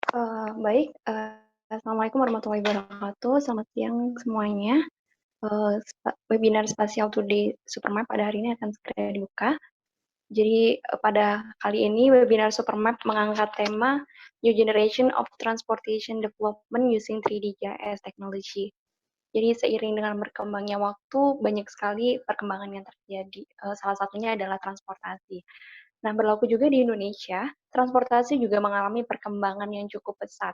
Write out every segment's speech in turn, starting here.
Baik, assalamualaikum warahmatullahi wabarakatuh. Selamat siang semuanya. Webinar Spatial Today Supermap pada hari ini akan segera dibuka. Jadi pada kali ini webinar Supermap mengangkat tema New Generation of Transportation Development Using 3D GIS Technology. Jadi seiring dengan berkembangnya waktu, banyak sekali perkembangan yang terjadi. Salah satunya adalah transportasi. Nah, berlaku juga di Indonesia, transportasi juga mengalami perkembangan yang cukup pesat,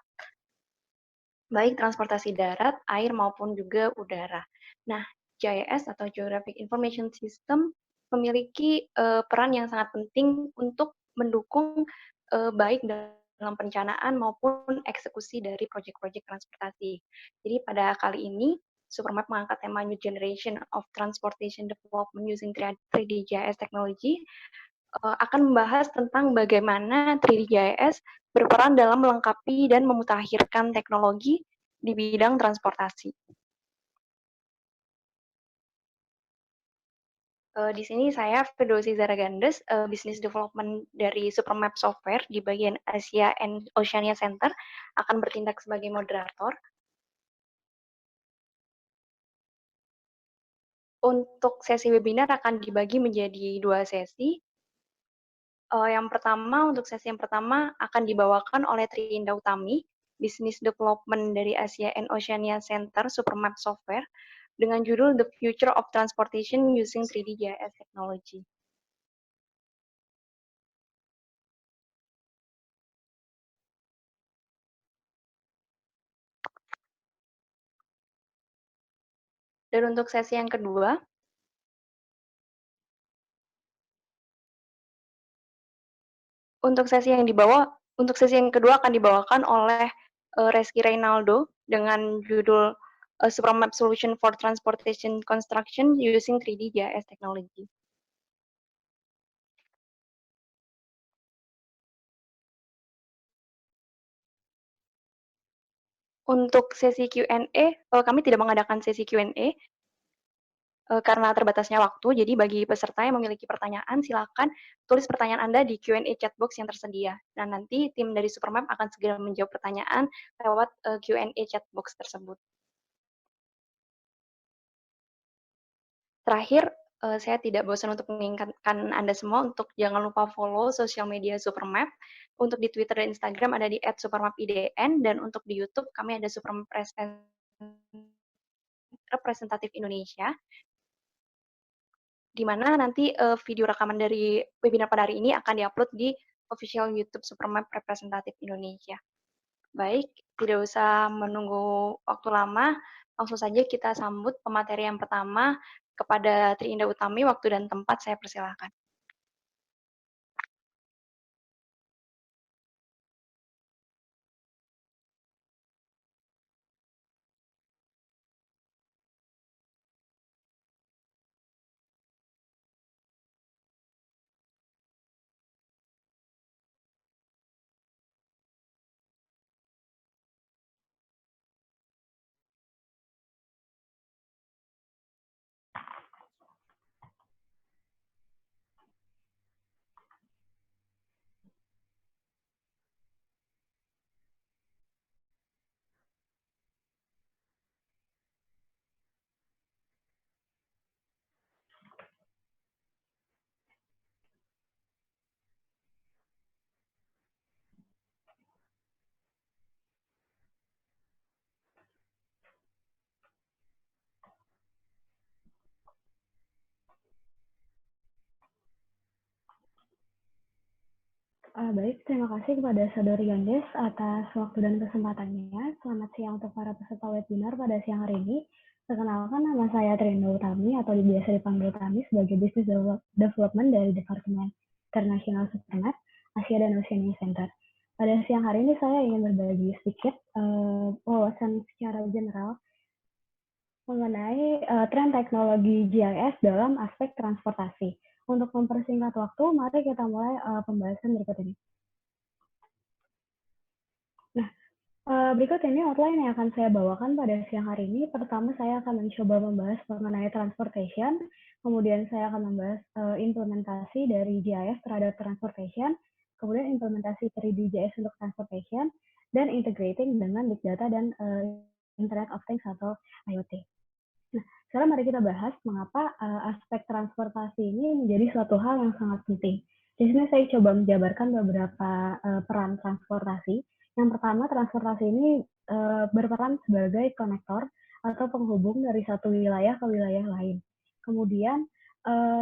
baik transportasi darat, air maupun juga udara. Nah, GIS atau Geographic Information System memiliki peran yang sangat penting untuk mendukung baik dalam perencanaan maupun eksekusi dari proyek-proyek transportasi. Jadi pada kali ini Supermap mengangkat tema New Generation of Transportation Development Using 3D GIS Technology akan membahas tentang bagaimana 3D GIS berperan dalam melengkapi dan memutakhirkan teknologi di bidang transportasi. Di sini saya Firdausi Zaragandes, Business Development dari Supermap Software di bagian Asia and Oceania Center, akan bertindak sebagai moderator. Untuk sesi webinar akan dibagi menjadi 2 sesi. Untuk sesi yang pertama akan dibawakan oleh Trinda Utami, Business Development dari Asia and Oceania Center Supermap Software, dengan judul The Future of Transportation Using 3D GIS Technology. Dan untuk sesi yang kedua, untuk sesi yang kedua akan dibawakan oleh Reski Reynaldo dengan judul Supermap Solution for Transportation Construction Using 3D GIS Technology. Untuk sesi Q&A, kami tidak mengadakan sesi Q&A karena terbatasnya waktu, jadi bagi peserta yang memiliki pertanyaan, silakan tulis pertanyaan Anda di Q&A chat box yang tersedia. Dan nanti tim dari Supermap akan segera menjawab pertanyaan lewat Q&A chat box tersebut. Terakhir, saya tidak bosan untuk mengingatkan Anda semua untuk jangan lupa follow sosial media Supermap. Untuk di Twitter dan Instagram ada di @supermapidn, dan untuk di YouTube kami ada Supermap Representatif Indonesia, di mana nanti video rekaman dari webinar pada hari ini akan diupload di official YouTube Supermap Representatif Indonesia. Baik, tidak usah menunggu waktu lama, langsung saja kita sambut pemateri yang pertama. Kepada Trinda Utami, waktu dan tempat saya persilahkan. Baik, terima kasih kepada Saudari Gandes atas waktu dan kesempatannya. Selamat siang untuk para peserta webinar pada siang hari ini. Perkenalkan, nama saya Trinda Utami atau biasa dipanggil Tami sebagai Business Development dari Departemen International Supermap Asia dan Oceania Center. Pada siang hari ini saya ingin berbagi sedikit wawasan secara general mengenai tren teknologi GIS dalam aspek transportasi. Untuk mempersingkat waktu, mari kita mulai pembahasan berikut ini. Nah, berikut ini outline yang akan saya bawakan pada siang hari ini. Pertama, saya akan mencoba membahas mengenai transportation, kemudian saya akan membahas implementasi dari GIS terhadap transportation, kemudian implementasi 3D GIS untuk transportation, dan integrating dengan big data dan Internet of Things atau IoT. Nah, sekarang mari kita bahas mengapa aspek transportasi ini menjadi suatu hal yang sangat penting. Di sini saya coba menjabarkan beberapa peran transportasi. Yang pertama, transportasi ini berperan sebagai konektor atau penghubung dari satu wilayah ke wilayah lain. Kemudian,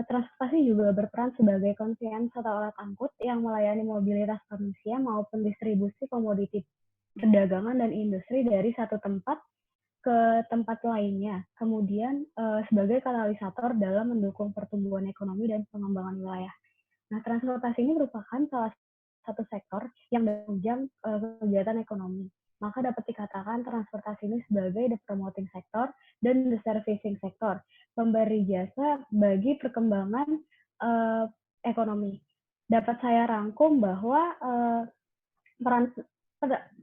transportasi juga berperan sebagai conveyance atau alat angkut yang melayani mobilitas manusia maupun distribusi komoditi perdagangan dan industri dari satu tempat ke tempat lainnya. Kemudian sebagai katalisator dalam mendukung pertumbuhan ekonomi dan pengembangan wilayah. Nah, transportasi ini merupakan salah satu sektor yang menunjang kegiatan ekonomi. Maka dapat dikatakan transportasi ini sebagai the promoting sector dan the servicing sector, pemberi jasa bagi perkembangan ekonomi. Dapat saya rangkum bahwa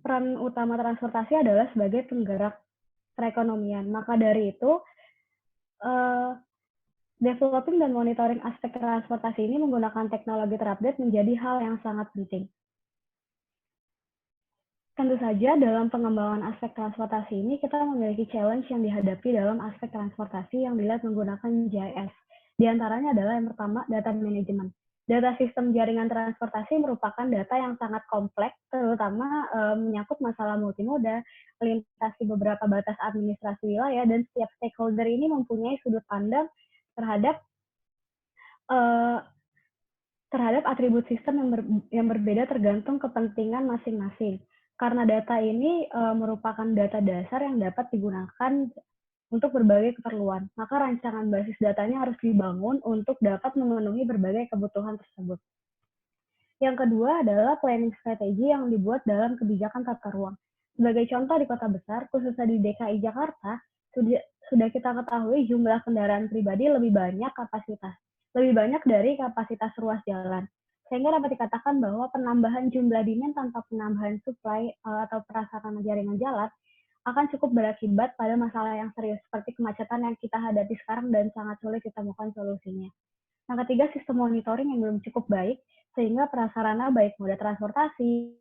peran utama transportasi adalah sebagai penggerak perekonomian. Maka dari itu, developing dan monitoring aspek transportasi ini menggunakan teknologi terupdate menjadi hal yang sangat penting. Tentu saja dalam pengembangan aspek transportasi ini kita memiliki challenge yang dihadapi dalam aspek transportasi yang dilihat menggunakan GIS. Di antaranya adalah yang pertama, data management. Data sistem jaringan transportasi merupakan data yang sangat kompleks, terutama menyangkut masalah multimoda, melintasi beberapa batas administrasi wilayah, dan setiap stakeholder ini mempunyai sudut pandang terhadap atribut sistem yang berbeda tergantung kepentingan masing-masing. Karena data ini merupakan data dasar yang dapat digunakan untuk berbagai keperluan, maka rancangan basis datanya harus dibangun untuk dapat memenuhi berbagai kebutuhan tersebut. Yang kedua adalah planning strategi yang dibuat dalam kebijakan tata ruang. Sebagai contoh di kota besar, khususnya di DKI Jakarta, sudah kita ketahui jumlah kendaraan pribadi lebih banyak dari kapasitas ruas jalan. Sehingga dapat dikatakan bahwa penambahan jumlah demand tanpa penambahan supply atau prasarana jaringan jalan akan cukup berakibat pada masalah yang serius seperti kemacetan yang kita hadapi sekarang dan sangat sulit ditemukan solusinya. Yang ketiga, sistem monitoring yang belum cukup baik sehingga prasarana baik moda transportasi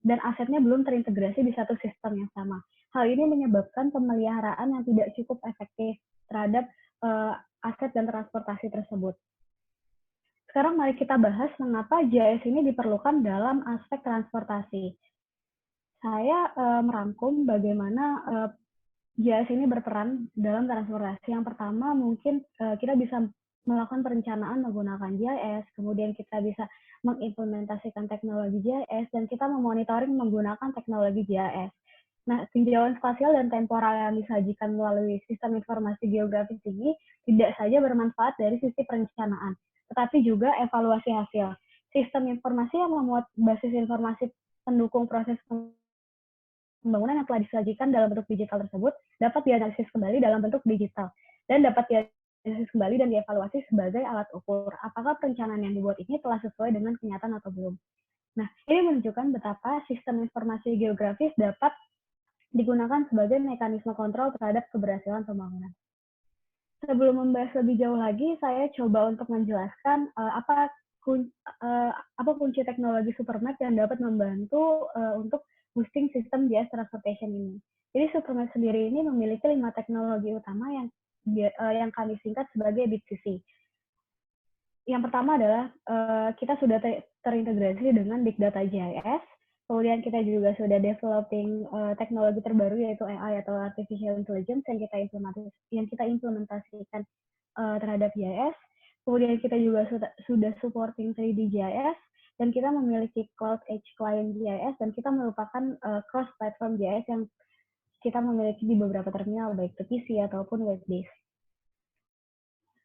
dan asetnya belum terintegrasi di satu sistem yang sama. Hal ini menyebabkan pemeliharaan yang tidak cukup efektif terhadap aset dan transportasi tersebut. Sekarang mari kita bahas mengapa GIS ini diperlukan dalam aspek transportasi. Saya merangkum bagaimana GIS ini berperan dalam transportasi. Yang pertama, mungkin kita bisa melakukan perencanaan menggunakan GIS, kemudian kita bisa mengimplementasikan teknologi GIS, dan kita memonitoring menggunakan teknologi GIS. Nah, tinjauan spasial dan temporal yang disajikan melalui sistem informasi geografis ini tidak saja bermanfaat dari sisi perencanaan, tetapi juga evaluasi hasil. Sistem informasi yang memuat basis informasi pendukung proses pembangunan yang telah disajikan dalam bentuk digital tersebut dapat dianalisis kembali dalam bentuk digital dan dapat dianalisis kembali dan dievaluasi sebagai alat ukur apakah perencanaan yang dibuat ini telah sesuai dengan kenyataan atau belum. Nah, ini menunjukkan betapa sistem informasi geografis dapat digunakan sebagai mekanisme kontrol terhadap keberhasilan pembangunan. Sebelum membahas lebih jauh lagi, saya coba untuk menjelaskan apa kunci teknologi Supermap yang dapat membantu untuk boosting sistem GIS transportation ini. Jadi Supermap sendiri ini memiliki 5 teknologi utama yang kami singkat sebagai BigCC. Yang pertama adalah kita sudah terintegrasi dengan Big Data GIS. Kemudian kita juga sudah developing teknologi terbaru yaitu AI atau Artificial Intelligence yang kita implementasikan terhadap GIS. Kemudian kita juga sudah supporting 3D GIS dan kita memiliki Cloud Edge Client GIS dan kita merupakan cross-platform GIS yang kita memiliki di beberapa terminal baik itu PC ataupun web-based.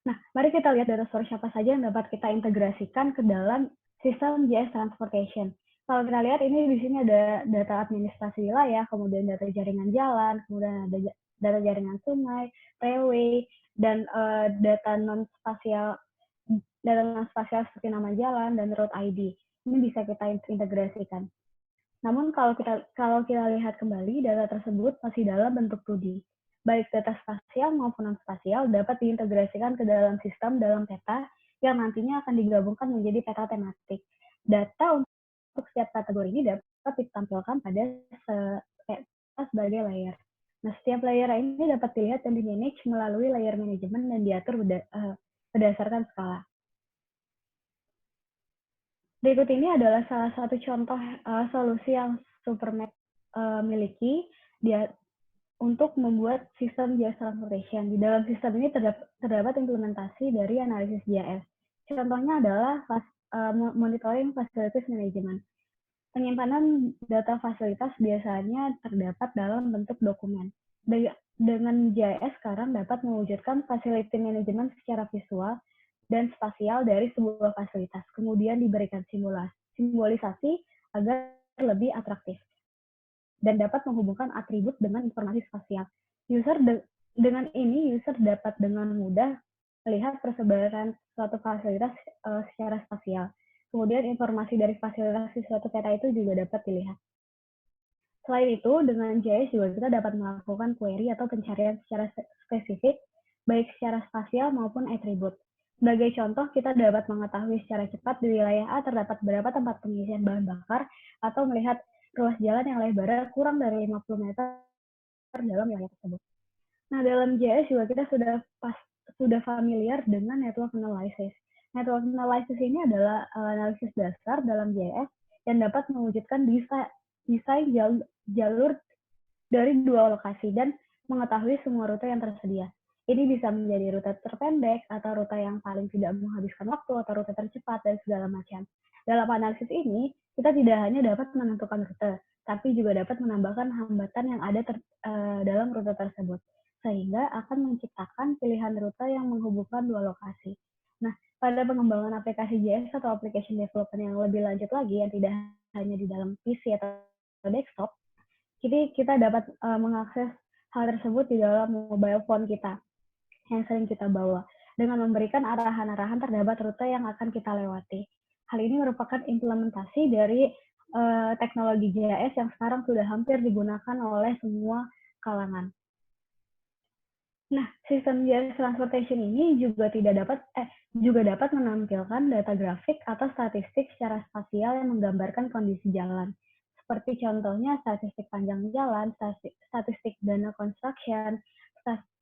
Nah, mari kita lihat data source apa saja yang dapat kita integrasikan ke dalam sistem GIS Transportation. Kalau kita lihat ini di sini ada data administrasi wilayah, kemudian data jaringan jalan, kemudian ada data jaringan sungai, railway, dan data non-spasial seperti nama jalan dan road ID. Ini bisa kita integrasikan. Namun kalau kita lihat kembali, data tersebut masih dalam bentuk 2D. Baik data spasial maupun non-spasial dapat diintegrasikan ke dalam sistem dalam peta yang nantinya akan digabungkan menjadi peta tematik. Data untuk setiap kategori ini dapat ditampilkan pada sebagai layer. Nah, setiap layer ini dapat dilihat dan di-manage melalui layer manajemen dan diatur berdasarkan skala. Berikut ini adalah salah satu contoh solusi yang Supermap miliki untuk membuat sistem JS Transportation. Di dalam sistem ini terdapat implementasi dari analisis JS. Contohnya adalah monitoring facilities management. Penyimpanan data fasilitas biasanya terdapat dalam bentuk dokumen. Dengan JS sekarang dapat mewujudkan facility management secara visual dan spasial dari sebuah fasilitas, kemudian diberikan simbolisasi agar lebih atraktif dan dapat menghubungkan atribut dengan informasi spasial. Dengan ini user dapat dengan mudah melihat persebaran suatu fasilitas secara spasial. Kemudian informasi dari fasilitas di suatu peta itu juga dapat dilihat. Selain itu, dengan JS juga kita dapat melakukan query atau pencarian secara spesifik, baik secara spasial maupun atribut. Sebagai contoh, kita dapat mengetahui secara cepat di wilayah A terdapat berapa tempat pengisian bahan bakar, atau melihat ruas jalan yang lebarnya kurang dari 50 meter dalam wilayah tersebut. Nah, dalam JS juga kita sudah familiar dengan network analysis. Network analysis ini adalah analisis dasar dalam JS yang dapat mewujudkan desain jalur dari dua lokasi dan mengetahui semua rute yang tersedia. Ini bisa menjadi rute terpendek atau rute yang paling tidak menghabiskan waktu atau rute tercepat dan segala macam. Dalam analisis ini, kita tidak hanya dapat menentukan rute, tapi juga dapat menambahkan hambatan yang ada dalam rute tersebut, sehingga akan menciptakan pilihan rute yang menghubungkan dua lokasi. Nah, pada pengembangan aplikasi JS atau application development yang lebih lanjut lagi, yang tidak hanya di dalam PC atau desktop, jadi kita dapat mengakses hal tersebut di dalam mobile phone kita yang sering kita bawa dengan memberikan arahan-arahan terhadap rute yang akan kita lewati. Hal ini merupakan implementasi dari teknologi JS yang sekarang sudah hampir digunakan oleh semua kalangan. Nah, sistem JS Transportation ini juga dapat menampilkan data grafik atau statistik secara spasial yang menggambarkan kondisi jalan. Seperti contohnya statistik panjang jalan, statistik dana construction,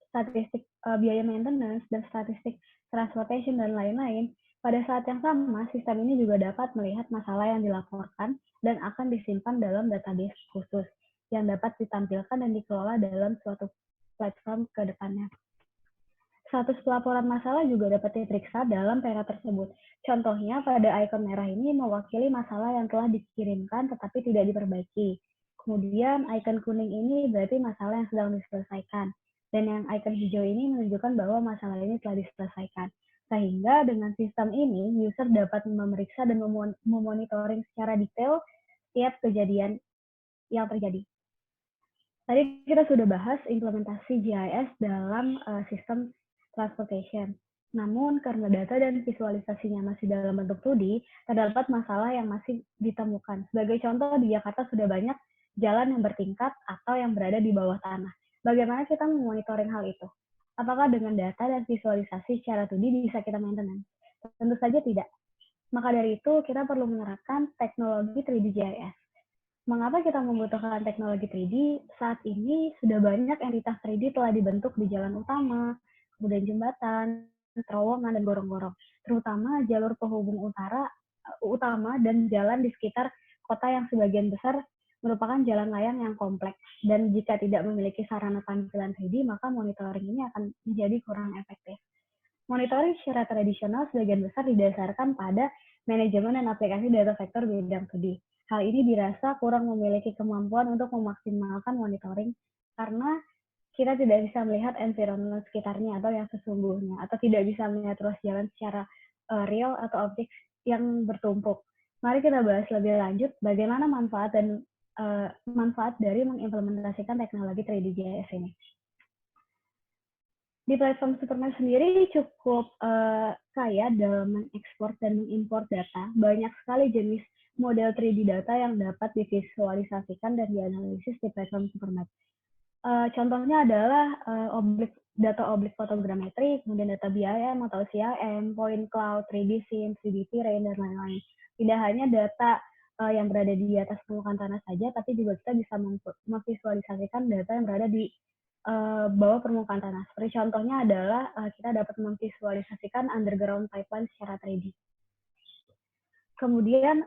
statistik biaya maintenance, dan statistik transportation, dan lain-lain. Pada saat yang sama, sistem ini juga dapat melihat masalah yang dilaporkan dan akan disimpan dalam database khusus yang dapat ditampilkan dan dikelola dalam suatu platform ke depannya. Status pelaporan masalah juga dapat diperiksa dalam peta tersebut. Contohnya, pada ikon merah ini mewakili masalah yang telah dikirimkan tetapi tidak diperbaiki. Kemudian, ikon kuning ini berarti masalah yang sedang diselesaikan. Dan yang ikon hijau ini menunjukkan bahwa masalah ini telah diselesaikan. Sehingga dengan sistem ini, user dapat memeriksa dan memonitoring secara detail setiap kejadian yang terjadi. Tadi kita sudah bahas implementasi GIS dalam sistem transportation. Namun, karena data dan visualisasinya masih dalam bentuk 2D, terdapat masalah yang masih ditemukan. Sebagai contoh, di Jakarta sudah banyak jalan yang bertingkat atau yang berada di bawah tanah. Bagaimana kita memonitoring hal itu? Apakah dengan data dan visualisasi secara 2D bisa kita maintenance? Tentu saja tidak. Maka dari itu, kita perlu menerapkan teknologi 3D GIS. Mengapa kita membutuhkan teknologi 3D? Saat ini sudah banyak entitas 3D telah dibentuk di jalan utama, kemudian jembatan, terowongan, dan gorong-gorong. Terutama jalur penghubung utama dan jalan di sekitar kota yang sebagian besar merupakan jalan layang yang kompleks. Dan jika tidak memiliki sarana tampilan 3D, maka monitoring ini akan menjadi kurang efektif. Monitoring secara tradisional sebagian besar didasarkan pada manajemen dan aplikasi data vektor bidang 2D. Hal ini dirasa kurang memiliki kemampuan untuk memaksimalkan monitoring karena kita tidak bisa melihat environment sekitarnya atau yang sesungguhnya, atau tidak bisa melihat ruas jalan secara real atau objek yang bertumpuk. Mari kita bahas lebih lanjut bagaimana manfaat dari mengimplementasikan teknologi 3D GIS ini. Di platform Supermap sendiri cukup kaya dalam mengekspor dan mengimpor data. Banyak sekali jenis model 3D data yang dapat divisualisasikan dan dianalisis di platform Supermap. Contohnya adalah data objek fotogrametri, kemudian data BIM atau CIM, point cloud, 3D sim, 3D terrain, dan lain-lain. Tidak hanya data yang berada di atas permukaan tanah saja, tapi juga kita bisa memvisualisasikan data yang berada di bawah permukaan tanah. Seperti contohnya adalah kita dapat memvisualisasikan underground pipeline secara 3D. Kemudian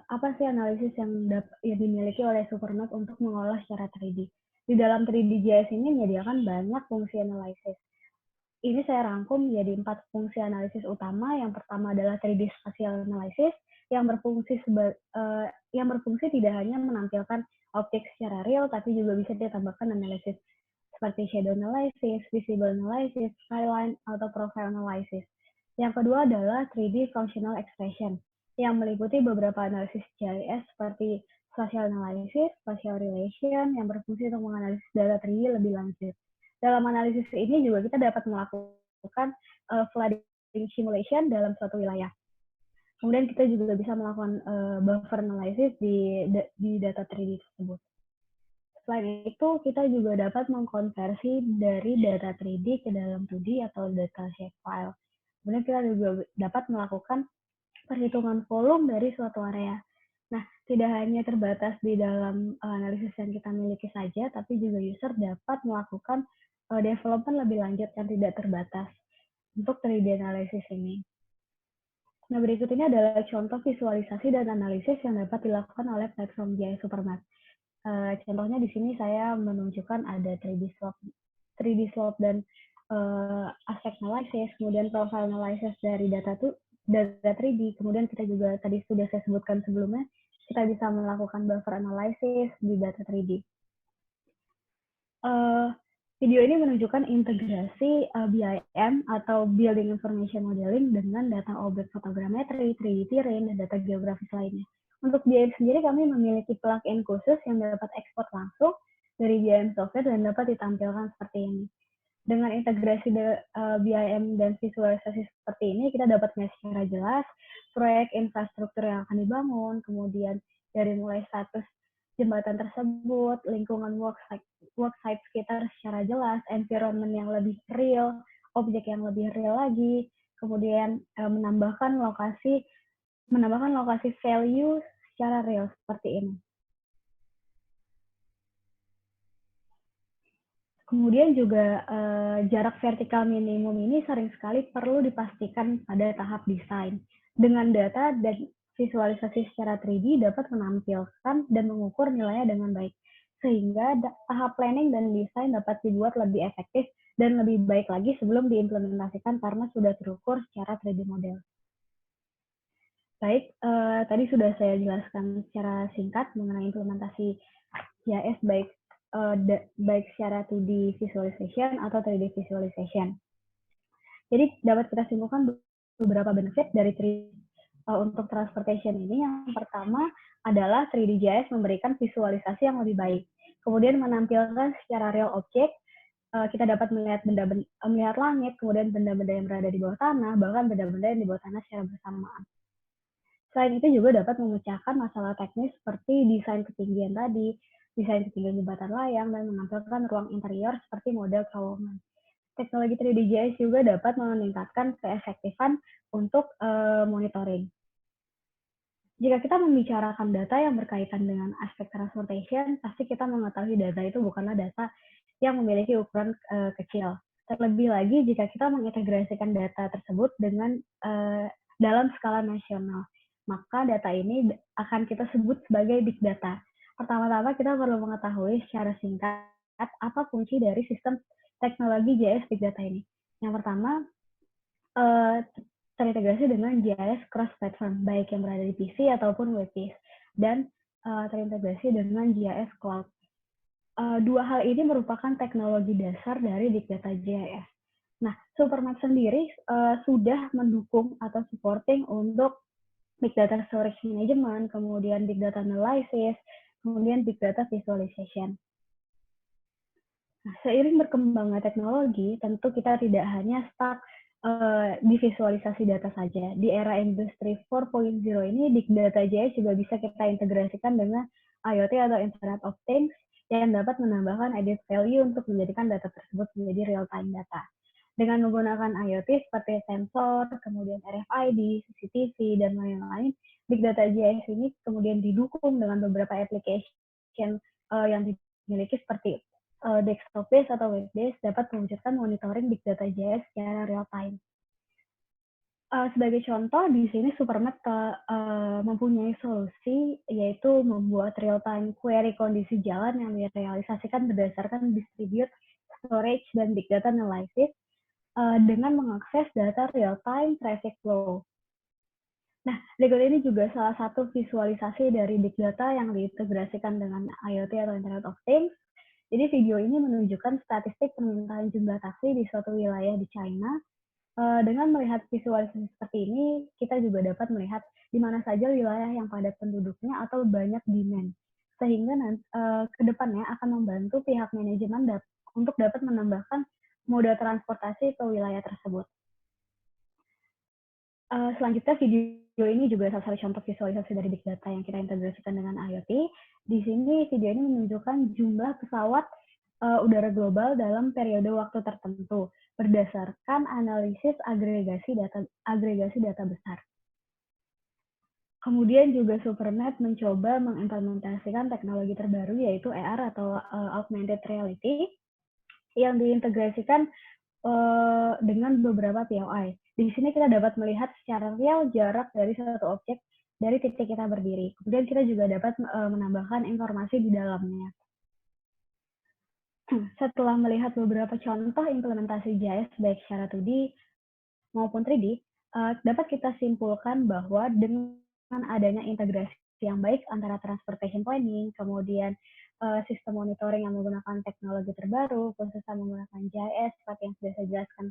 apa sih analisis yang dimiliki oleh Supermap untuk mengolah secara 3D? Di dalam 3D GIS ini menyediakan banyak fungsi analisis. Ini saya rangkum menjadi 4 fungsi analisis utama. Yang pertama adalah 3D spatial analysis yang berfungsi tidak hanya menampilkan objek secara real, tapi juga bisa ditambahkan analisis seperti shadow analysis, visible analysis, skyline, atau profile analysis. Yang kedua adalah 3D functional expression yang meliputi beberapa analisis GIS seperti spatial analysis, spatial relation yang berfungsi untuk menganalisis data 3D lebih lanjut. Dalam analisis ini juga kita dapat melakukan flooding simulation dalam suatu wilayah. Kemudian kita juga bisa melakukan buffer analysis di data 3D tersebut. Selain itu, kita juga dapat mengkonversi dari data 3D ke dalam 2D atau data shapefile. Kemudian kita juga dapat melakukan perhitungan volume dari suatu area. Nah, tidak hanya terbatas di dalam analisis yang kita miliki saja, tapi juga user dapat melakukan development lebih lanjut yang tidak terbatas untuk 3D analisis ini. Nah, berikut ini adalah contoh visualisasi dan analisis yang dapat dilakukan oleh platform GIS Supermap. Contohnya di sini saya menunjukkan ada 3D slope dan aspect analysis, kemudian profile analysis dari data 3D, kemudian kita juga tadi sudah saya sebutkan sebelumnya, kita bisa melakukan buffer analysis di data 3D. Video ini menunjukkan integrasi BIM atau Building Information Modeling dengan data objek fotogrametri, 3D terrain, dan data geografis lainnya. Untuk BIM sendiri kami memiliki plugin khusus yang dapat ekspor langsung dari BIM software dan dapat ditampilkan seperti ini. Dengan integrasi BIM dan visualisasi seperti ini, kita dapat melihat secara jelas proyek infrastruktur yang akan dibangun, kemudian dari mulai status jembatan tersebut, lingkungan worksite sekitar secara jelas, environment yang lebih real, objek yang lebih real lagi, kemudian menambahkan lokasi value secara real seperti ini. Kemudian juga jarak vertikal minimum ini sering sekali perlu dipastikan pada tahap desain. Dengan data dan visualisasi secara 3D dapat menampilkan dan mengukur nilainya dengan baik. Sehingga tahap planning dan desain dapat dibuat lebih efektif dan lebih baik lagi sebelum diimplementasikan karena sudah terukur secara 3D model. Baik, tadi sudah saya jelaskan secara singkat mengenai implementasi GIS baik secara 2D visualization atau 3D visualization. Jadi dapat kita simpulkan beberapa benefit dari 3D untuk transportation ini. Yang pertama adalah 3D GIS memberikan visualisasi yang lebih baik. Kemudian menampilkan secara real objek, kita dapat melihat melihat langit, kemudian benda-benda yang berada di bawah tanah, bahkan benda-benda yang di bawah tanah secara bersamaan. Selain itu juga dapat memecahkan masalah teknis seperti desain ketinggian tadi, desain ketinggian jembatan layang, dan menampilkan ruang interior seperti model terowongan. Teknologi 3D GIS juga dapat meningkatkan keefektifan untuk monitoring. Jika kita membicarakan data yang berkaitan dengan aspek transportation, pasti kita mengetahui data itu bukanlah data yang memiliki ukuran kecil. Terlebih lagi jika kita mengintegrasikan data tersebut dengan dalam skala nasional, maka data ini akan kita sebut sebagai big data. Pertama-tama kita perlu mengetahui secara singkat apa fungsi dari sistem teknologi GIS big data ini. Yang pertama, terintegrasi dengan GIS cross-platform, baik yang berada di PC ataupun web-based, dan terintegrasi dengan GIS Cloud. Dua hal ini merupakan teknologi dasar dari Big Data GIS. Nah, Supermap sendiri sudah mendukung atau supporting untuk Big Data Storage Management, kemudian Big Data Analysis, kemudian Big Data Visualization. Nah, seiring berkembangnya teknologi, tentu kita tidak hanya stuck di visualisasi data saja. Di era industri 4.0 ini, Big Data GIS juga bisa kita integrasikan dengan IoT atau Internet of Things yang dapat menambahkan added value untuk menjadikan data tersebut menjadi real-time data. Dengan menggunakan IoT seperti sensor, kemudian RFID, CCTV, dan lain-lain, Big Data JS ini kemudian didukung dengan beberapa application yang dimiliki seperti desktop based atau web based dapat mewujudkan monitoring Big Data JS secara real time. Sebagai contoh, di sini Supermap mempunyai solusi, yaitu membuat real-time query kondisi jalan yang direalisasikan berdasarkan distribute, storage, dan big data analysis dengan mengakses data real-time traffic flow. Nah, Legal ini juga salah satu visualisasi dari big data yang diintegrasikan dengan IoT atau Internet of Things. Jadi video ini menunjukkan statistik permintaan jumlah taksi di suatu wilayah di China. Dengan melihat visualisasi seperti ini, kita juga dapat melihat di mana saja wilayah yang padat penduduknya atau banyak demand. Sehingga ke depannya akan membantu pihak manajemen untuk dapat menambahkan moda transportasi ke wilayah tersebut. Selanjutnya video ini juga salah satu contoh visualisasi dari big data yang kita integrasikan dengan IoT. Di sini video ini menunjukkan jumlah pesawat udara global dalam periode waktu tertentu berdasarkan analisis agregasi data besar. Kemudian juga Supernet mencoba mengimplementasikan teknologi terbaru yaitu AR atau Augmented Reality yang diintegrasikan dengan beberapa POI. Di sini kita dapat melihat secara real jarak dari satu objek dari titik kita berdiri. Kemudian kita juga dapat menambahkan informasi di dalamnya. Setelah melihat beberapa contoh implementasi JS baik secara 2D maupun 3D, dapat kita simpulkan bahwa dengan adanya integrasi yang baik antara transportation planning, kemudian sistem monitoring yang menggunakan teknologi terbaru, khususnya menggunakan JS seperti yang sudah saya jelaskan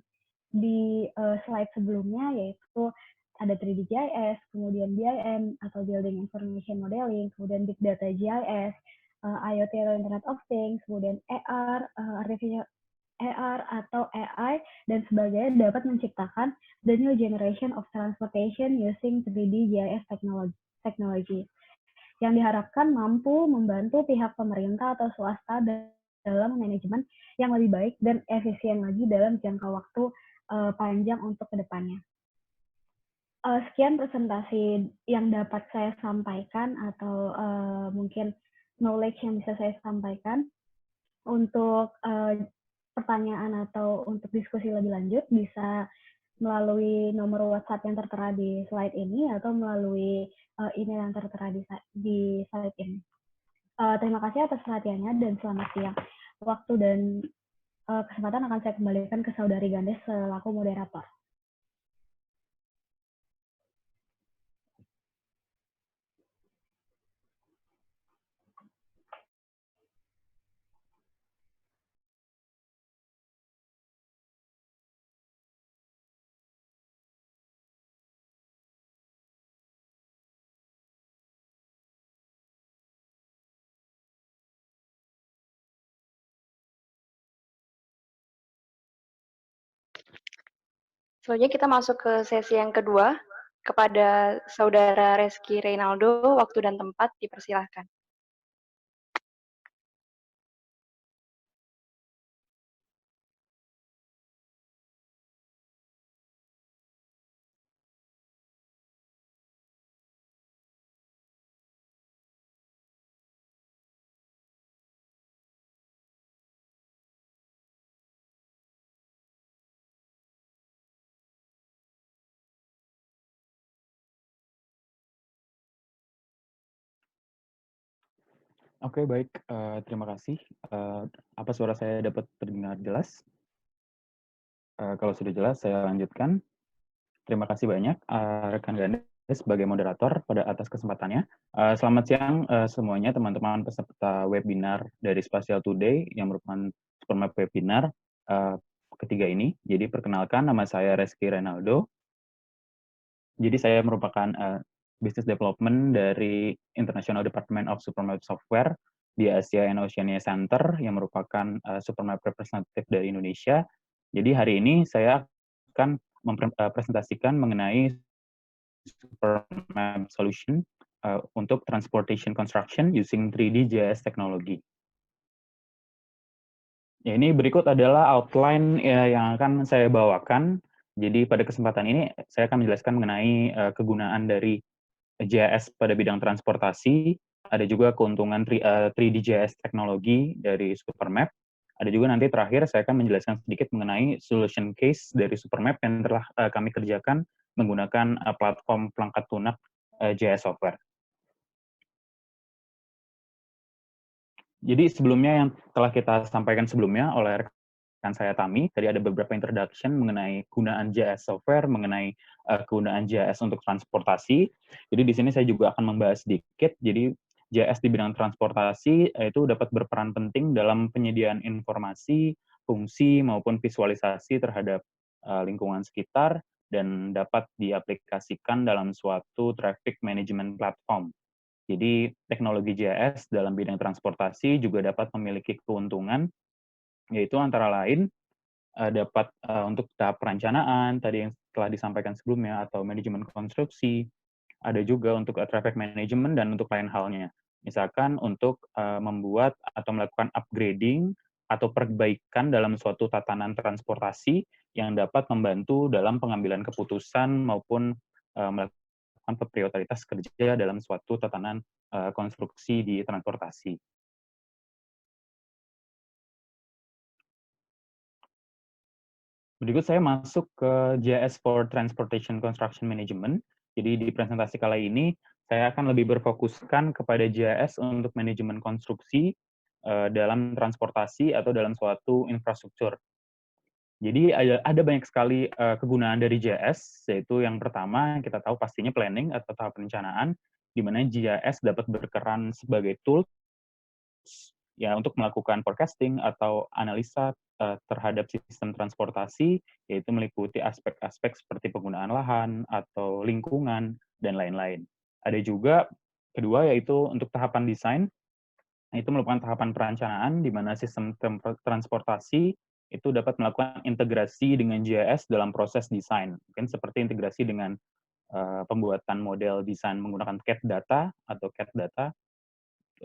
di slide sebelumnya, yaitu ada 3D GIS, kemudian BIM atau Building Information Modeling, kemudian Big Data GIS, IoT atau Internet of Things, kemudian AR atau AI, dan sebagainya dapat menciptakan the new generation of transportation using 3D GIS technology yang diharapkan mampu membantu pihak pemerintah atau swasta dalam manajemen yang lebih baik dan efisien lagi dalam jangka waktu panjang untuk kedepannya. Sekian presentasi yang dapat saya sampaikan atau mungkin knowledge yang bisa saya sampaikan. Untuk pertanyaan atau untuk diskusi lebih lanjut bisa melalui nomor WhatsApp yang tertera di slide ini atau melalui email yang tertera di slide ini. Terima kasih atas perhatiannya dan selamat siang. Waktu dan kesempatan akan saya kembalikan ke Saudari Gandes selaku moderator. Selanjutnya kita masuk ke sesi yang kedua. Kepada Saudara Reski Reynaldo, waktu dan tempat dipersilahkan. Oke, baik. Terima kasih. Apa suara saya dapat terdengar jelas? Kalau sudah jelas, saya lanjutkan. Terima kasih banyak, rekan Gandes sebagai moderator pada atas kesempatannya. Selamat siang semuanya, teman-teman peserta webinar dari Spatial Today yang merupakan Supermap webinar ketiga ini. Jadi perkenalkan, nama saya Reski Reynaldo. Jadi saya merupakan Business Development dari International Department of Supermap Software di Asia and Oceania Center yang merupakan Supermap representatif dari Indonesia. Jadi hari ini saya akan mempresentasikan mengenai Supermap Solution untuk Transportation Construction using 3D GIS Technology. Ya, ini berikut adalah outline yang akan saya bawakan. Jadi pada kesempatan ini saya akan menjelaskan mengenai kegunaan dari JS pada bidang transportasi, ada juga keuntungan 3D teknologi dari Supermap. Ada juga nanti terakhir saya akan menjelaskan sedikit mengenai solution case dari Supermap yang telah kami kerjakan menggunakan platform pelengkap lunak JS Software. Jadi sebelumnya yang telah kita sampaikan sebelumnya oleh rekan saya Tami, tadi ada beberapa introduction mengenai gunaan JS Software, mengenai kegunaan JS untuk transportasi. Jadi di sini saya juga akan membahas sedikit. Jadi JS di bidang transportasi itu dapat berperan penting dalam penyediaan informasi, fungsi maupun visualisasi terhadap lingkungan sekitar dan dapat diaplikasikan dalam suatu traffic management platform. Jadi teknologi JS dalam bidang transportasi juga dapat memiliki keuntungan, yaitu antara lain dapat untuk tahap perencanaan, tadi yang telah disampaikan sebelumnya, atau manajemen konstruksi, ada juga untuk traffic management dan untuk lain halnya. Misalkan untuk membuat atau melakukan upgrading atau perbaikan dalam suatu tatanan transportasi yang dapat membantu dalam pengambilan keputusan maupun melakukan prioritas kerja dalam suatu tatanan konstruksi di transportasi. Berikut saya masuk ke JS for Transportation Construction Management. Jadi di presentasi kali ini saya akan lebih berfokuskan kepada JS untuk manajemen konstruksi dalam transportasi atau dalam suatu infrastruktur. Jadi ada banyak sekali kegunaan dari JS, yaitu yang pertama kita tahu pastinya planning atau tahap perencanaan, di mana JS dapat berperan sebagai tool ya untuk melakukan forecasting atau analisa terhadap sistem transportasi, yaitu meliputi aspek-aspek seperti penggunaan lahan atau lingkungan dan lain-lain. Ada juga kedua yaitu untuk tahapan desain, itu merupakan tahapan perencanaan di mana sistem transportasi itu dapat melakukan integrasi dengan GIS dalam proses desain. Mungkin seperti integrasi dengan pembuatan model desain menggunakan CAD data atau CAD data,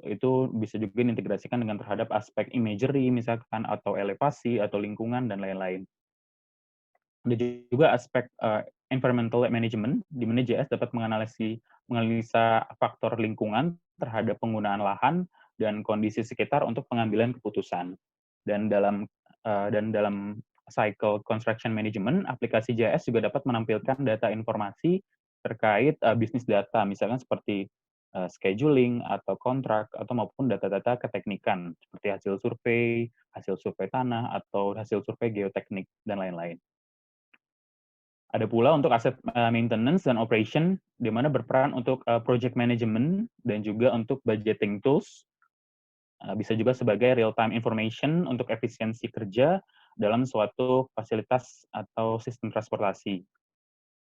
itu bisa juga diintegrasikan dengan terhadap aspek imagery misalkan, atau elevasi, atau lingkungan, dan lain-lain. Ada juga aspek environmental management, di mana JS dapat menganalisa faktor lingkungan terhadap penggunaan lahan dan kondisi sekitar untuk pengambilan keputusan. Dan dalam cycle construction management, aplikasi JS juga dapat menampilkan data informasi terkait bisnis data, misalkan seperti scheduling atau kontrak atau maupun data-data keteknikan seperti hasil survei tanah atau hasil survei geoteknik dan lain-lain. Ada pula untuk aset maintenance dan operation di mana berperan untuk project management dan juga untuk budgeting tools. Bisa juga sebagai real-time information untuk efisiensi kerja dalam suatu fasilitas atau sistem transportasi.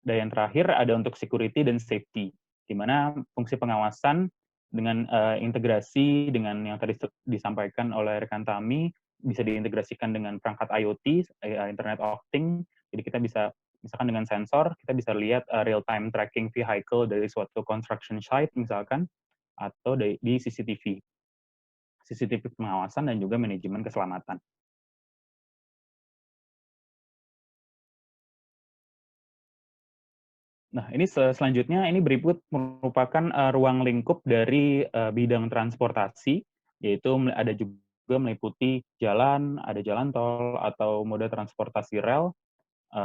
Dan yang terakhir ada untuk security dan safety, di mana fungsi pengawasan dengan integrasi dengan yang tadi disampaikan oleh rekan Tami, bisa diintegrasikan dengan perangkat IoT, Internet of Things, jadi kita bisa, misalkan dengan sensor, kita bisa lihat real-time tracking vehicle dari suatu construction site misalkan, atau di CCTV pengawasan dan juga manajemen keselamatan. Nah, ini selanjutnya ini berikut merupakan ruang lingkup dari bidang transportasi, yaitu ada juga meliputi jalan, ada jalan tol atau moda transportasi rel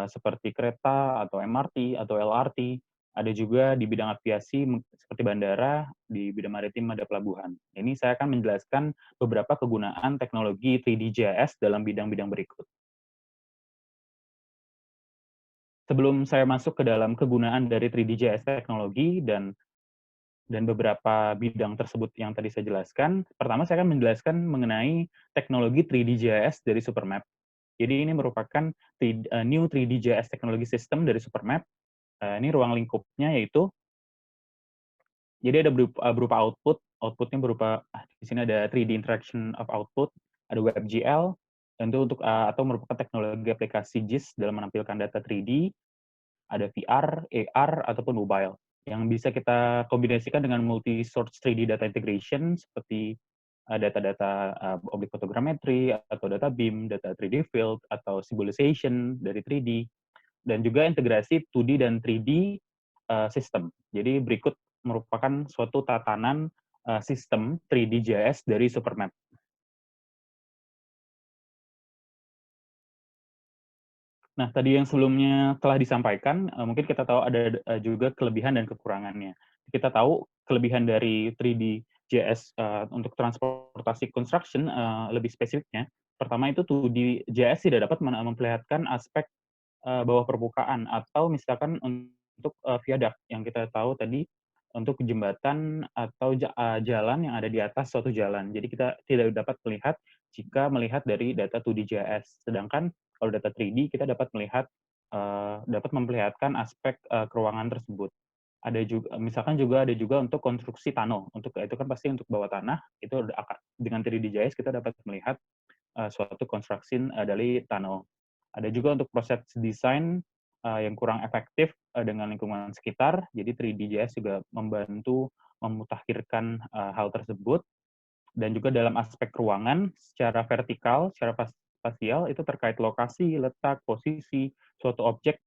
seperti kereta atau MRT atau LRT. Ada juga di bidang aviasi seperti bandara, di bidang maritim ada pelabuhan. Ini saya akan menjelaskan beberapa kegunaan teknologi 3D GIS dalam bidang-bidang berikut. Sebelum saya masuk ke dalam kegunaan dari 3D GIS teknologi dan beberapa bidang tersebut yang tadi saya jelaskan, pertama saya akan menjelaskan mengenai teknologi 3D GIS dari Supermap. Jadi ini merupakan new 3D GIS teknologi system dari Supermap. Ini ruang lingkupnya yaitu, jadi ada berupa outputnya berupa, di sini ada 3D interaction of output, ada WebGL, tentu untuk atau merupakan teknologi aplikasi JIS dalam menampilkan data 3D, ada VR, AR, ataupun mobile, yang bisa kita kombinasikan dengan multi-source 3D data integration, seperti data-data objek fotogrametri, atau data BIM, data 3D field, atau symbolization dari 3D, dan juga integrasi 2D dan 3D system. Jadi berikut merupakan suatu tatanan sistem 3D GIS dari Supermap. Nah, tadi yang sebelumnya telah disampaikan, mungkin kita tahu ada juga kelebihan dan kekurangannya. Kita tahu kelebihan dari 3D GIS untuk transportasi construction lebih spesifiknya. Pertama itu 2D GIS tidak dapat memperlihatkan aspek bawah permukaan atau misalkan untuk viaduct yang kita tahu tadi untuk jembatan atau jalan yang ada di atas suatu jalan. Jadi kita tidak dapat melihat jika melihat dari data 2D GIS. Sedangkan kalau data 3D kita dapat melihat dapat memperlihatkan aspek keruangan tersebut. Ada juga misalkan juga ada juga untuk konstruksi tunnel. Untuk itu kan pasti untuk bawah tanah itu dengan 3D GIS kita dapat melihat suatu construction dari tunnel. Ada juga untuk proses desain yang kurang efektif dengan lingkungan sekitar. Jadi 3D GIS juga membantu memutakhirkan hal tersebut. Dan juga dalam aspek ruangan, secara vertikal, secara spasial, itu terkait lokasi, letak, posisi, suatu objek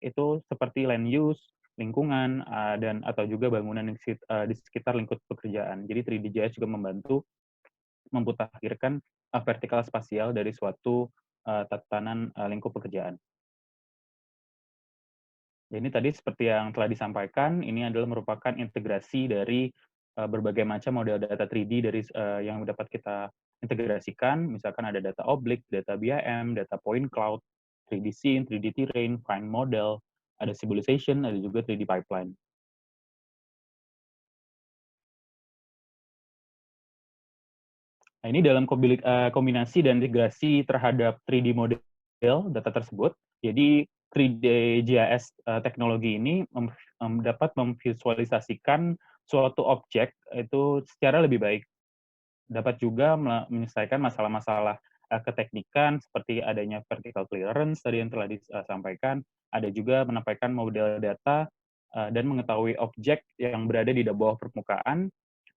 itu seperti land use, lingkungan, dan atau juga bangunan di sekitar lingkup pekerjaan. Jadi 3D GIS juga membantu memutakhirkan vertikal spasial dari suatu tatanan lingkup pekerjaan. Ini tadi seperti yang telah disampaikan, ini adalah merupakan integrasi dari berbagai macam model data 3D dari yang dapat kita integrasikan, misalkan ada data oblik, data BIM, data point cloud, 3D scene, 3D terrain, fine model, ada simulation, ada juga 3D pipeline. Nah, ini dalam kombinasi dan integrasi terhadap 3D model data tersebut. Jadi 3D GIS teknologi ini dapat memvisualisasikan suatu objek itu secara lebih baik. Dapat juga menyelesaikan masalah-masalah keteknikan seperti adanya vertical clearance tadi yang telah disampaikan. Ada juga menampilkan model data dan mengetahui objek yang berada di bawah permukaan,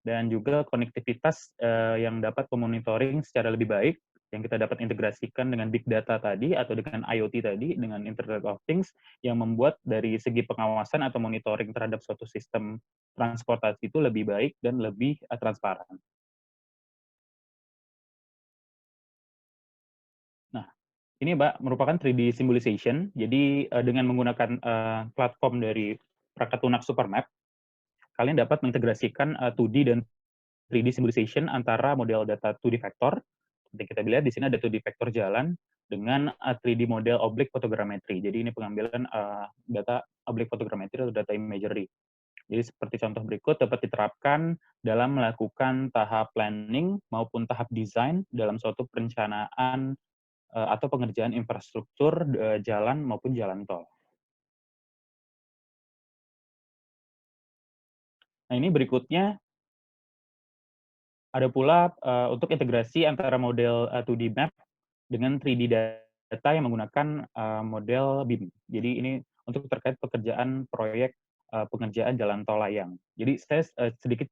dan juga konektivitas yang dapat memonitoring secara lebih baik, yang kita dapat integrasikan dengan big data tadi atau dengan IoT tadi, dengan Internet of Things, yang membuat dari segi pengawasan atau monitoring terhadap suatu sistem transportasi itu lebih baik dan lebih transparan. Nah, ini Mbak merupakan 3D symbolization. Jadi dengan menggunakan platform dari perangkat lunak Supermap, kalian dapat mengintegrasikan 2D dan 3D symbolization antara model data 2D vector. Seperti kita lihat di sini ada 2D vector jalan dengan 3D model object photogrammetry. Jadi ini pengambilan data object photogrammetry atau data imagery. Jadi seperti contoh berikut dapat diterapkan dalam melakukan tahap planning maupun tahap desain dalam suatu perencanaan atau pengerjaan infrastruktur jalan maupun jalan tol. Nah, ini berikutnya ada pula untuk integrasi antara model 2D map dengan 3D data yang menggunakan model BIM. Jadi ini untuk terkait pekerjaan proyek pengerjaan jalan tol layang. Jadi saya sedikit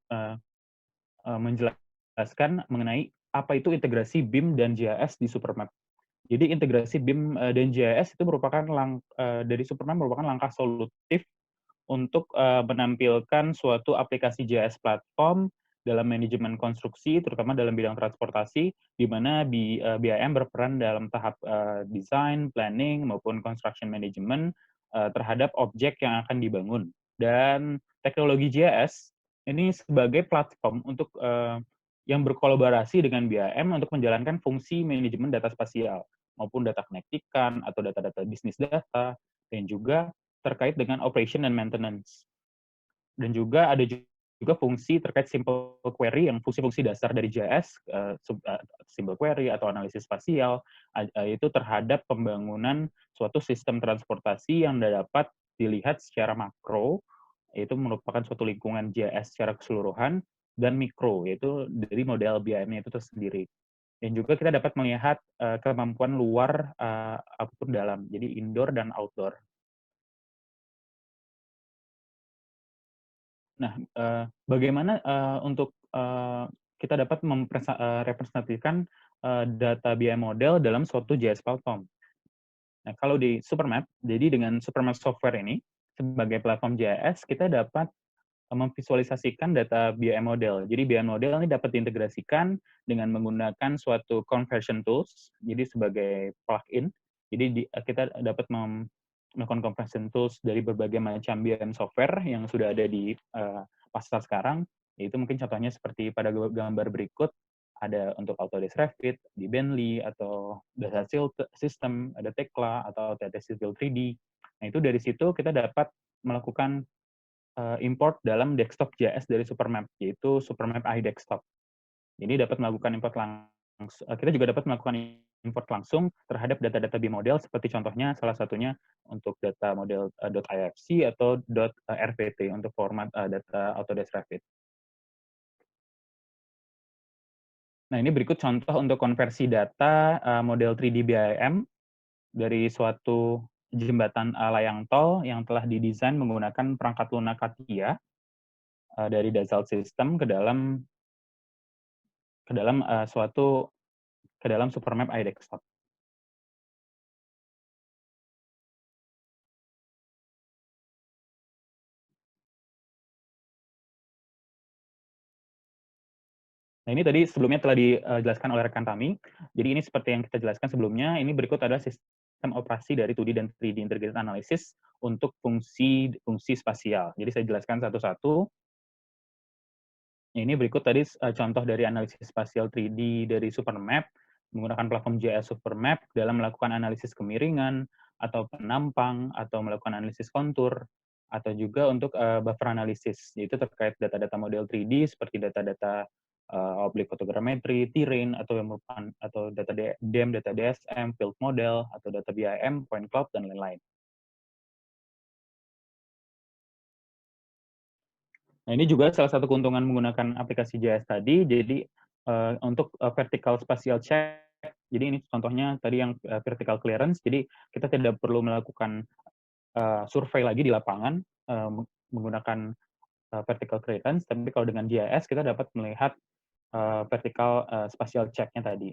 menjelaskan mengenai apa itu integrasi BIM dan GIS di Supermap. Jadi integrasi BIM dan GIS itu merupakan dari Supermap merupakan langkah solutif untuk menampilkan suatu aplikasi GIS platform dalam manajemen konstruksi, terutama dalam bidang transportasi, di mana BIM berperan dalam tahap design, planning, maupun construction management terhadap objek yang akan dibangun. Dan teknologi GIS ini sebagai platform untuk yang berkolaborasi dengan BIM untuk menjalankan fungsi manajemen data spasial, maupun data connectikan atau data-data bisnis data, dan juga terkait dengan operation dan maintenance. Dan juga ada juga fungsi terkait simple query yang fungsi-fungsi dasar dari JS, simple query atau analisis spasial, itu terhadap pembangunan suatu sistem transportasi yang dapat dilihat secara makro, yaitu merupakan suatu lingkungan JS secara keseluruhan, dan mikro, yaitu dari model BIM-nya itu tersendiri. Dan juga kita dapat melihat kemampuan luar ataupun dalam, jadi indoor dan outdoor. Nah, bagaimana untuk kita dapat representatifkan data BI model dalam suatu JS platform? Nah, kalau di Supermap, jadi dengan Supermap software ini, sebagai platform JS, kita dapat memvisualisasikan data BIM model. Jadi BIM model ini dapat diintegrasikan dengan menggunakan suatu conversion tools, jadi sebagai plugin. Jadi kita dapat melakukan conversion tools dari berbagai macam BIM software yang sudah ada di pasar sekarang. Yaitu mungkin contohnya seperti pada gambar berikut, ada untuk Autodesk Revit, di Bentley, atau Dassault System, ada Tekla, atau TT Civil 3D. Nah, itu dari situ kita dapat melakukan import dalam desktop JS dari Supermap, yaitu Supermap iDesktop. Jadi dapat melakukan import langsung, kita juga dapat melakukan import langsung terhadap data-data BIM model, seperti contohnya salah satunya untuk data model .ifc atau .rpt untuk format data Autodesk Revit. Nah, ini berikut contoh untuk konversi data model 3D BIM dari suatu jembatan layang tol yang telah didesain menggunakan perangkat lunak CATIA dari Dassault System ke dalam Supermap iDesktop. Nah, ini tadi sebelumnya telah dijelaskan oleh rekan kami. Jadi ini seperti yang kita jelaskan sebelumnya, ini berikut adalah sistem operasi dari 2D dan 3D Integrated Analysis untuk fungsi spasial. Jadi saya jelaskan satu-satu. Ini berikut tadi contoh dari analisis spasial 3D dari Supermap, menggunakan platform JS Supermap dalam melakukan analisis kemiringan, atau penampang, atau melakukan analisis kontur, atau juga untuk buffer analysis, yaitu terkait data-data model 3D seperti data-data objek fotogrametri, terrain, atau yang merupakan atau data DEM, data DSM, field model, atau data BIM, point cloud, dan lain-lain. Nah, ini juga salah satu keuntungan menggunakan aplikasi JS tadi. Jadi untuk vertical spatial check, jadi ini contohnya tadi yang vertical clearance. Jadi kita tidak perlu melakukan survei lagi di lapangan menggunakan vertical clearance, tapi kalau dengan GIS kita dapat melihat vertical spatial check-nya tadi.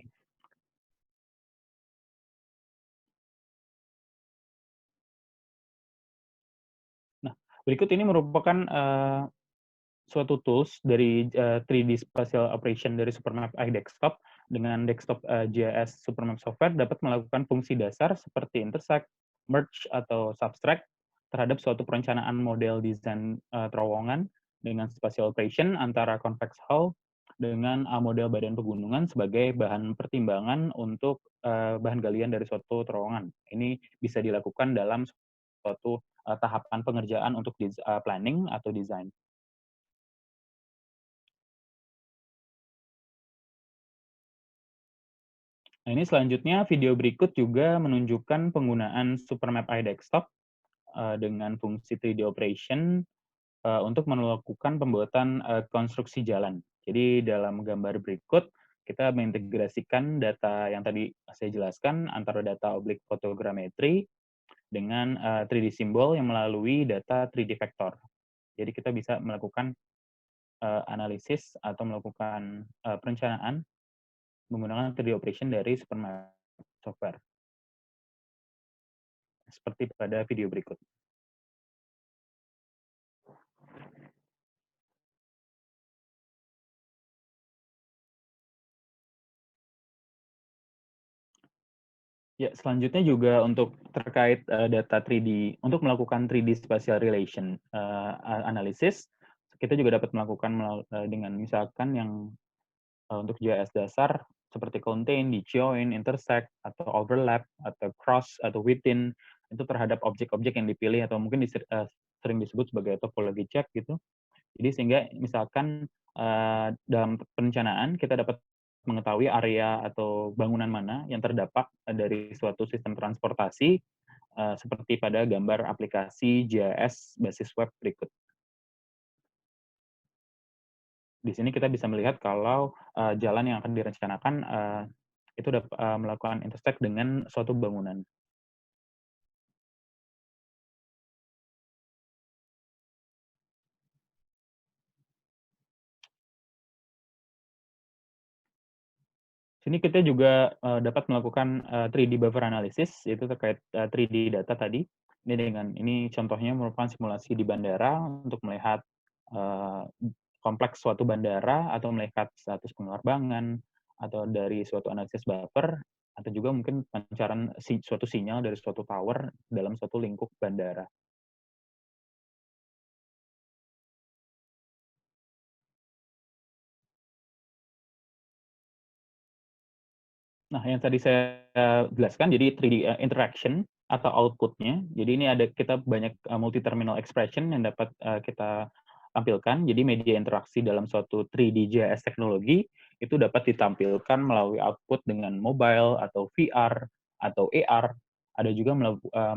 Nah, berikut ini merupakan suatu tools dari 3D Spatial Operation dari Supermap iDesktop. Dengan desktop JS Supermap software dapat melakukan fungsi dasar seperti intersect, merge, atau subtract terhadap suatu perencanaan model desain terowongan dengan spatial operation antara convex hull dengan model badan pegunungan sebagai bahan pertimbangan untuk bahan galian dari suatu terowongan. Ini bisa dilakukan dalam suatu tahapan pengerjaan untuk planning atau desain. Nah, ini selanjutnya video berikut juga menunjukkan penggunaan Supermap iDesktop dengan fungsi 3D operation untuk melakukan pembuatan konstruksi jalan. Jadi dalam gambar berikut kita mengintegrasikan data yang tadi saya jelaskan antara data objek fotogrametri dengan 3D simbol yang melalui data 3D vector. Jadi kita bisa melakukan analisis atau melakukan perencanaan menggunakan 3D operation dari Supermap software. Seperti pada video berikut. Ya, selanjutnya juga untuk terkait data 3D, untuk melakukan 3D spatial relation analysis, kita juga dapat melakukan dengan misalkan yang untuk JS dasar seperti contain, join, intersect, atau overlap, atau cross, atau within, itu terhadap objek-objek yang dipilih atau mungkin sering disebut sebagai topology check gitu. Jadi sehingga misalkan dalam perencanaan kita dapat mengetahui area atau bangunan mana yang terdampak dari suatu sistem transportasi seperti pada gambar aplikasi JS basis web berikut. Di sini kita bisa melihat kalau jalan yang akan direncanakan itu dapat melakukan intersect dengan suatu bangunan. Sini kita juga dapat melakukan 3D buffer analysis, yaitu terkait 3D data tadi. Ini contohnya merupakan simulasi di bandara untuk melihat eh, kompleks suatu bandara atau melihat status penerbangan atau dari suatu analisis baper atau juga mungkin pancaran suatu sinyal dari suatu tower dalam suatu lingkup bandara. Nah, yang tadi saya jelaskan, jadi 3D interaction atau output-nya. Jadi ini ada kita banyak multi-terminal expression yang dapat kita tampilkan. Jadi media interaksi dalam suatu 3D GIS teknologi itu dapat ditampilkan melalui output dengan mobile atau VR atau AR. Ada juga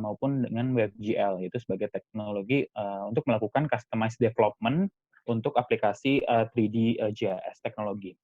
maupun dengan WebGL, yaitu sebagai teknologi untuk melakukan customized development untuk aplikasi 3D GIS teknologi.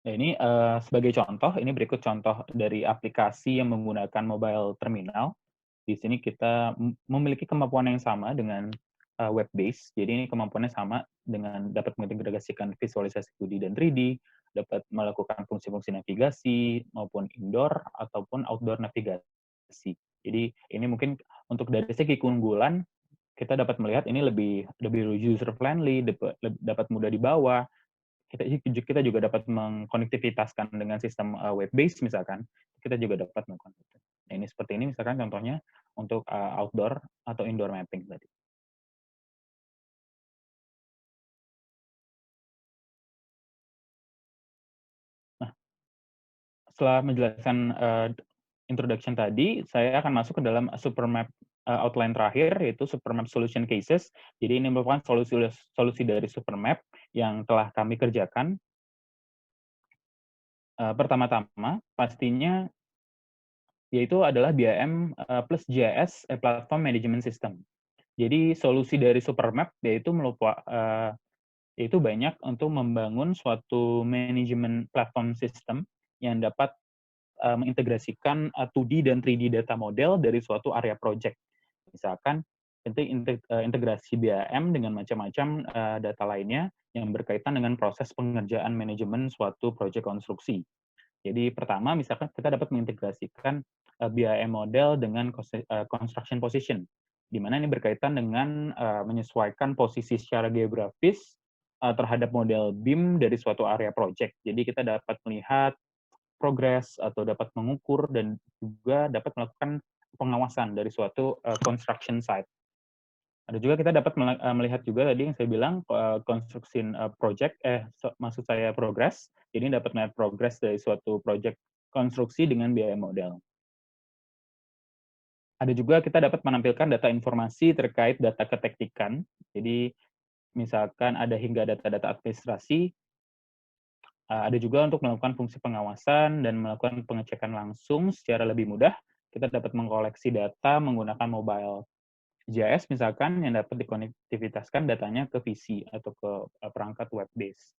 Nah, ini sebagai contoh, ini berikut contoh dari aplikasi yang menggunakan mobile terminal. Di sini kita memiliki kemampuan yang sama dengan web base. Jadi ini kemampuannya sama dengan dapat mengintegrasikan visualisasi 2D dan 3D, dapat melakukan fungsi-fungsi navigasi maupun indoor ataupun outdoor navigasi. Jadi ini mungkin untuk dari segi keunggulan kita dapat melihat ini lebih user friendly, dapat mudah dibawa, kita juga dapat mengkonektivitaskan dengan sistem web base misalkan, kita juga dapat melakukan itu. Nah, ini seperti ini misalkan contohnya untuk outdoor atau indoor mapping tadi. Nah, setelah menjelaskan introduction tadi, saya akan masuk ke dalam Supermap outline terakhir, yaitu Supermap Solution Cases. Jadi ini merupakan solusi dari Supermap yang telah kami kerjakan. Pertama-tama, pastinya yaitu adalah BIM plus GIS Platform Management System. Jadi solusi dari Supermap yaitu banyak untuk membangun suatu manajemen platform system yang dapat mengintegrasikan 2D dan 3D data model dari suatu area project. Misalkan integrasi BIM dengan macam-macam data lainnya yang berkaitan dengan proses pengerjaan manajemen suatu proyek konstruksi. Jadi pertama, misalkan kita dapat mengintegrasikan BIM model dengan construction position, di mana ini berkaitan dengan menyesuaikan posisi secara geografis terhadap model BIM dari suatu area project. Jadi kita dapat melihat progres atau dapat mengukur dan juga dapat melakukan pengawasan dari suatu construction site. Ada juga kita dapat melihat juga tadi yang saya bilang construction project, maksud saya progress. Jadi dapat melihat progress dari suatu project konstruksi dengan biaya model. Ada juga kita dapat menampilkan data informasi terkait data keteknikan. Jadi misalkan ada hingga data-data administrasi, ada juga untuk melakukan fungsi pengawasan dan melakukan pengecekan langsung secara lebih mudah. Kita dapat mengkoleksi data menggunakan mobile GIS misalkan yang dapat dikonektivitaskan datanya ke PC atau ke perangkat web base.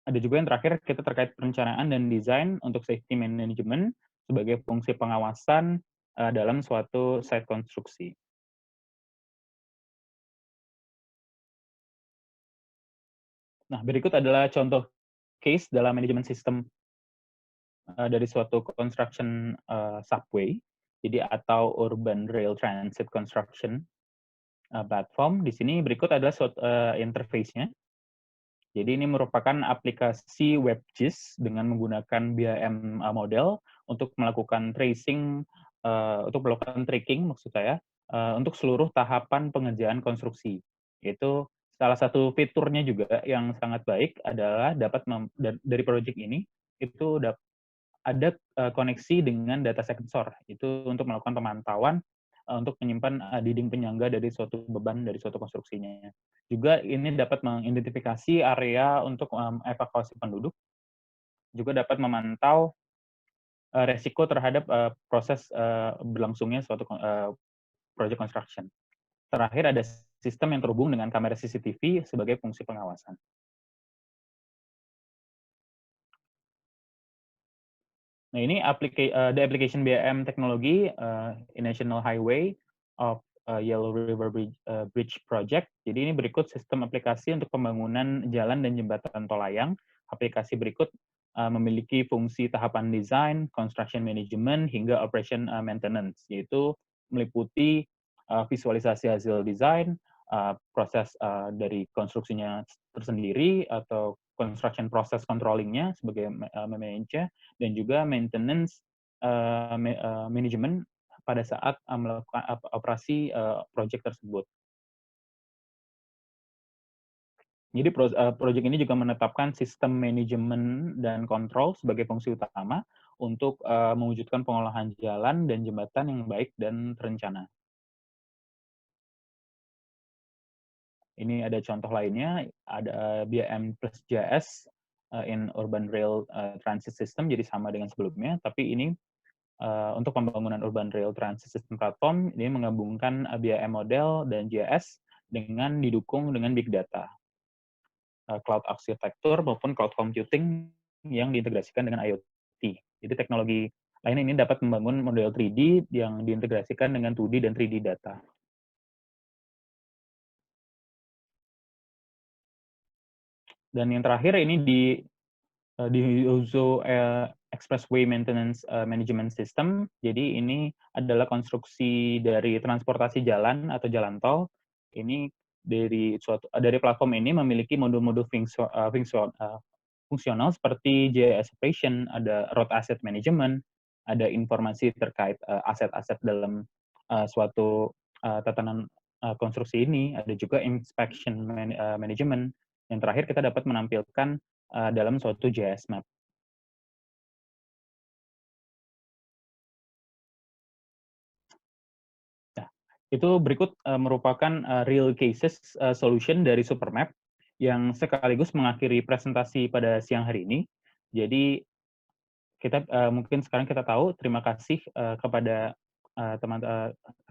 Ada juga yang terakhir kita terkait perencanaan dan desain untuk safety management sebagai fungsi pengawasan dalam suatu site konstruksi. Nah, berikut adalah contoh case dalam manajemen sistem dari suatu construction subway, jadi atau urban rail transit construction platform. Di sini berikut adalah suatu interface-nya. Jadi ini merupakan aplikasi WebGIS dengan menggunakan BIM model untuk melakukan tracing, untuk melakukan tracking maksud saya, untuk seluruh tahapan pengerjaan konstruksi. Itu salah satu fiturnya juga yang sangat baik adalah dapat dari proyek ini itu ada koneksi dengan data sensor, itu untuk melakukan pemantauan untuk menyimpan dinding penyangga dari suatu beban dari suatu konstruksinya. Juga ini dapat mengidentifikasi area untuk evakuasi penduduk, juga dapat memantau resiko terhadap proses berlangsungnya suatu project construction. Terakhir ada sistem yang terhubung dengan kamera CCTV sebagai fungsi pengawasan. Nah, ini the application BIM teknologi National Highway of Yellow River Bridge Project. Jadi ini berikut sistem aplikasi untuk pembangunan jalan dan jembatan tol layang. Aplikasi berikut memiliki fungsi tahapan desain, construction management, hingga operation maintenance, yaitu meliputi visualisasi hasil desain, proses dari konstruksinya tersendiri atau construction process controlling-nya sebagai manajer, dan juga maintenance management pada saat melakukan operasi project tersebut. Jadi project ini juga menetapkan sistem manajemen dan kontrol sebagai fungsi utama untuk mewujudkan pengolahan jalan dan jembatan yang baik dan terencana. Ini ada contoh lainnya, ada BIM plus JS in Urban Rail Transit System, jadi sama dengan sebelumnya, tapi ini untuk pembangunan Urban Rail Transit System Platform, ini menggabungkan BIM model dan JS dengan didukung dengan Big Data, Cloud Architecture maupun Cloud Computing yang diintegrasikan dengan IoT. Jadi teknologi lain ini dapat membangun model 3D yang diintegrasikan dengan 2D dan 3D data. Dan yang terakhir ini di Uzo Expressway Maintenance Management System. Jadi ini adalah konstruksi dari transportasi jalan atau jalan tol. Ini dari platform ini memiliki modul-modul fungsional seperti JIS Operation, ada Road Asset Management, ada informasi terkait aset-aset dalam suatu tatanan konstruksi ini, ada juga Inspection Management. Yang terakhir kita dapat menampilkan dalam suatu JS Map. Nah, itu berikut merupakan real cases solution dari Supermap yang sekaligus mengakhiri presentasi pada siang hari ini. Jadi kita mungkin sekarang kita tahu, terima kasih kepada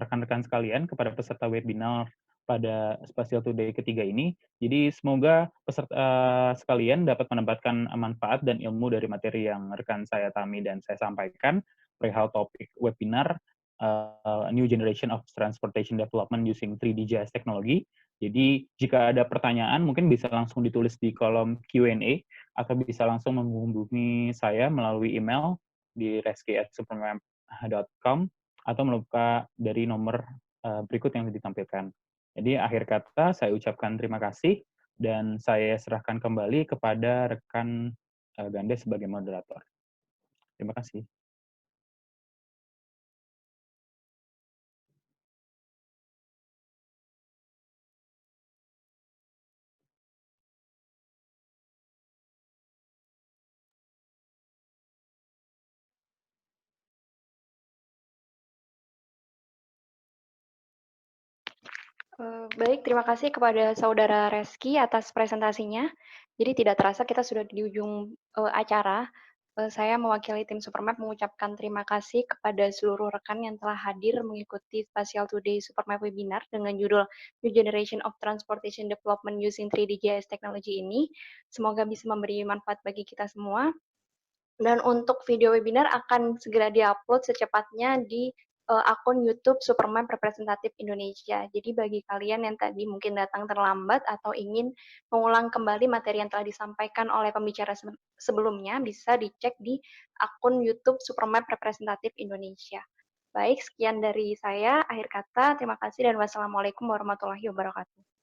rekan-rekan sekalian, kepada peserta webinar pada Spatial Today ketiga ini. Jadi semoga peserta sekalian dapat mendapatkan manfaat dan ilmu dari materi yang rekan saya Tami dan saya sampaikan perihal topik webinar New Generation of Transportation Development Using 3D GIS Technology. Jadi jika ada pertanyaan mungkin bisa langsung ditulis di kolom Q&A atau bisa langsung menghubungi saya melalui email di reski@supermap.com atau meluka dari nomor berikut yang ditampilkan. Jadi akhir kata saya ucapkan terima kasih dan saya serahkan kembali kepada rekan Ganda sebagai moderator. Terima kasih. Baik, terima kasih kepada Saudara Reski atas presentasinya. Jadi tidak terasa kita sudah di ujung acara. Saya mewakili tim Supermap mengucapkan terima kasih kepada seluruh rekan yang telah hadir mengikuti Spatial Today Supermap webinar dengan judul New Generation of Transportation Development Using 3D GIS Technology ini. Semoga bisa memberi manfaat bagi kita semua. Dan untuk video webinar akan segera diupload secepatnya di akun YouTube Supermap Representatif Indonesia. Jadi bagi kalian yang tadi mungkin datang terlambat atau ingin mengulang kembali materi yang telah disampaikan oleh pembicara sebelumnya, bisa dicek di akun YouTube Supermap Representatif Indonesia. Baik, sekian dari saya. Akhir kata, terima kasih dan wassalamualaikum warahmatullahi wabarakatuh.